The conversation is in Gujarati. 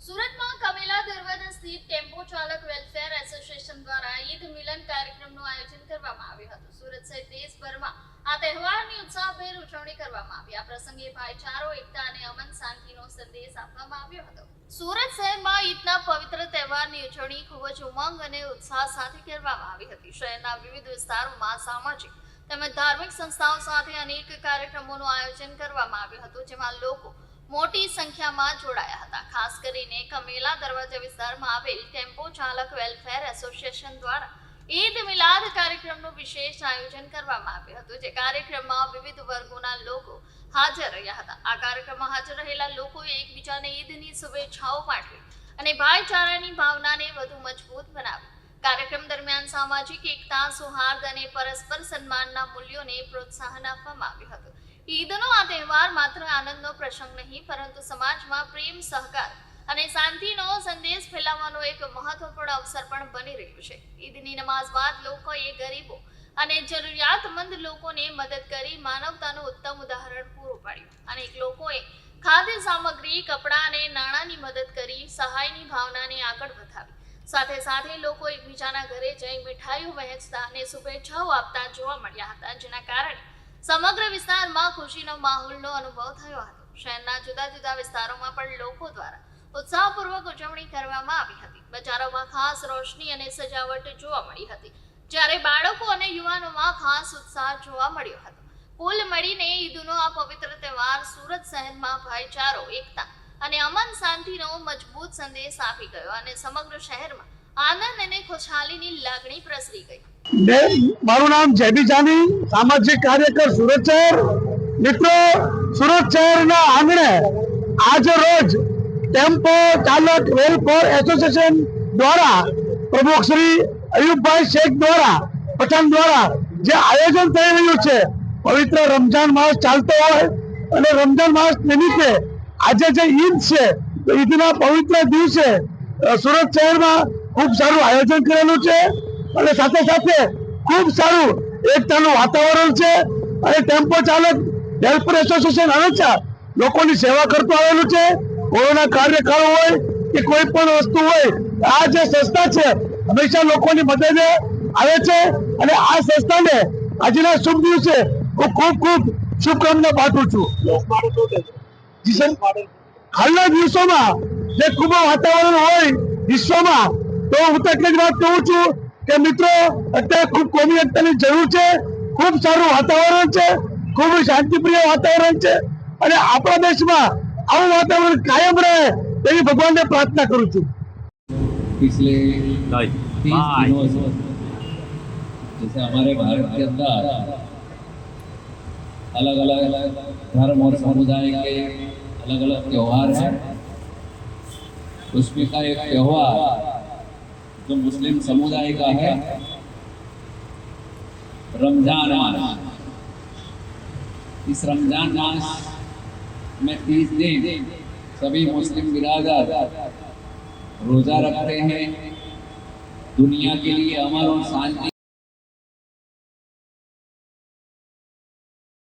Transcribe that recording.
સુરતમાં કમેલા દરવાજા સ્થિત ટેમ્પો ચાલક વેલફેર એસોસિએશન દ્વારા ઈદ મિલન કાર્યક્રમનું આયોજન કરવામાં આવ્યું હતું. સુરત સહિત દેશભરમાં આ તહેવારની ઉત્સાહભેર ઉજવણી કરવામાં આવી. આ પ્રસંગે ભાઈચારો, એકતા અને અમન શાંતિનો સંદેશ આપવામાં આવ્યો હતો. સુરત શહેરમાં ઈદના પવિત્ર તહેવારની ઉજવણી ખૂબ જ ઉમંગ અને ઉત્સાહ સાથે કરવામાં આવી હતી. શહેરના વિવિધ વિસ્તારોમાં સામાજિક તેમજ ધાર્મિક સંસ્થાઓ સાથે અનેક કાર્યક્રમોનું આયોજન કરવામાં આવ્યું હતું, જેમાં લોકો મોટી સંખ્યામાં જોડાયા હતા. ખાસ કરીને કમેલા દરવાજા વિસ્તારમાં આવેલ ટેમ્પો ચાલક વેલફેર એસોસિએશન દ્વારા ઈદ મિલાદ કાર્યક્રમનું વિશેષ આયોજન કરવામાં આવ્યું હતું, જે કાર્યક્રમમાં વિવિધ વર્ગોના લોકો હાજર રહ્યા હતા. આ કાર્યક્રમમાં હાજર રહેલા લોકોએ એકબીજાને ઈદની શુભેચ્છાઓ પાઠવી અને ભાઈચારાની ભાવનાને વધુ મજબૂત બનાવી. કાર્યક્રમ દરમિયાન સામાજિક એકતા, સૌહાર્દ અને પરસ્પર સન્માનના મૂલ્યોને પ્રોત્સાહન આપવામાં આવ્યું હતું. ઈદનો આ તહેવાર માત્ર આનંદનો પ્રસંગ નહીં, પરંતુ સમાજમાં પ્રેમ, સહકાર અને શાંતિનો સંદેશ ફેલાવવાનો એક મહત્વપૂર્ણ અવસર પણ બની રહ્યું છે. ઈદની નમાઝ બાદ લોકોએ ગરીબો અને જરૂરિયાતમંદ લોકોને મદદ કરી માનવતાનું ઉત્તમ ઉદાહરણ પૂરું પાડ્યું. અનેક લોકોએ ખાદ્ય સામગ્રી, કપડાં અને નાણાંની મદદ કરી સહાયની ભાવનાને આગળ વધાવી. સાથે સાથે લોકો એકબીજાના ઘરે જઈ મીઠાઈઓ વહેંચતા અને શુભેચ્છાઓ આપતા જોવા મળ્યા હતા, જેના કારણે સમગ્ર વિસ્તારમાં ખુશીનો માહોલનો અનુભવ થયો હતો. શહેરના જુદા જુદા વિસ્તારોમાં પણ લોકો દ્વારા ઉત્સાહપૂર્વક ઉજવણી કરવામાં આવી હતી. બજારોમાં ખાસ રોશની અને સજાવટ જોવા મળી હતી, જ્યારે બાળકો અને યુવાનોમાં ખાસ ઉત્સાહ જોવા મળ્યો હતો. કુલ મળીને ઈદનો આ પવિત્ર તહેવાર સુરત શહેરમાં ભાઈચારો, એકતા અને અમન શાંતિનો મજબૂત સંદેશ આપી ગયો અને સમગ્ર શહેરમાં આનંદ અને ખુશહાલીની લાગણી પ્રસરી ગઈ. મારું નામ જેબી જાની, સામાજિક કાર્યકર, સુરત શહેર. મિત્રો, સુરત શહેરના આંગણે આજ રોજ ટેમ્પો ચાલક વેલફેર એસોસિએશન દ્વારા પ્રમુખ શ્રી અયુબભાઈ શેખ દ્વારા પઠાણ દ્વારા જે આયોજન થઈ રહ્યું છે, પવિત્ર રમજાન માસ ચાલતો હોય અને રમજાન માસ નિમિત્તે આજે જે ઈદ છે, તો ઈદના પવિત્ર દિવસે સુરત શહેરમાં ખૂબ સારું આયોજન કરેલું છે અને સાથે સાથે ખૂબ સારું એકતાનું વાતાવરણ છે. અને ટેમ્પો ચાલક વેલફેર એસોસિએશન હંમેશા લોકોની સેવા કરતું આવેલું છે. કોરોના કાર્યકાળ હોય કે કોઈ પણ વસ્તુ હોય, આ જે સંસ્થા છે હંમેશા લોકોની મદદે આવે છે અને આ સંસ્થાને આજના શુભ દિવસે હું ખૂબ ખૂબ શુભકામના પાઠવું છું. હાલના દિવસોમાં જે ખૂબ વાતાવરણ હોય વિશ્વમાં, તો હું તો એટલી જ વાત કહું છું કે મિત્રો, અત્યારે ખૂબ કોમી એકતાની જરૂર છે. ખૂબ સારું વાતાવરણ છે, ખૂબ શાંતિપ્રિય વાતાવરણ છે અને આપણા દેશમાં આવું વાતાવરણ કાયમ રહે તેવી ભગવાનને પ્રાર્થના કરું છું. पिछले 30 दिनों से जैसे हमारे भारत के अंदर अलग अलग धर्म और समुदाय के अलग अलग त्यौहार हैं, उसमें का एक त्यौहार जो मुस्लिम समुदाय का है, रमजान मास. इस रमजान मास में 30 दिन सभी मुस्लिम बिरादर रोजा रखते हैं. दुनिया के लिए अमन और शांति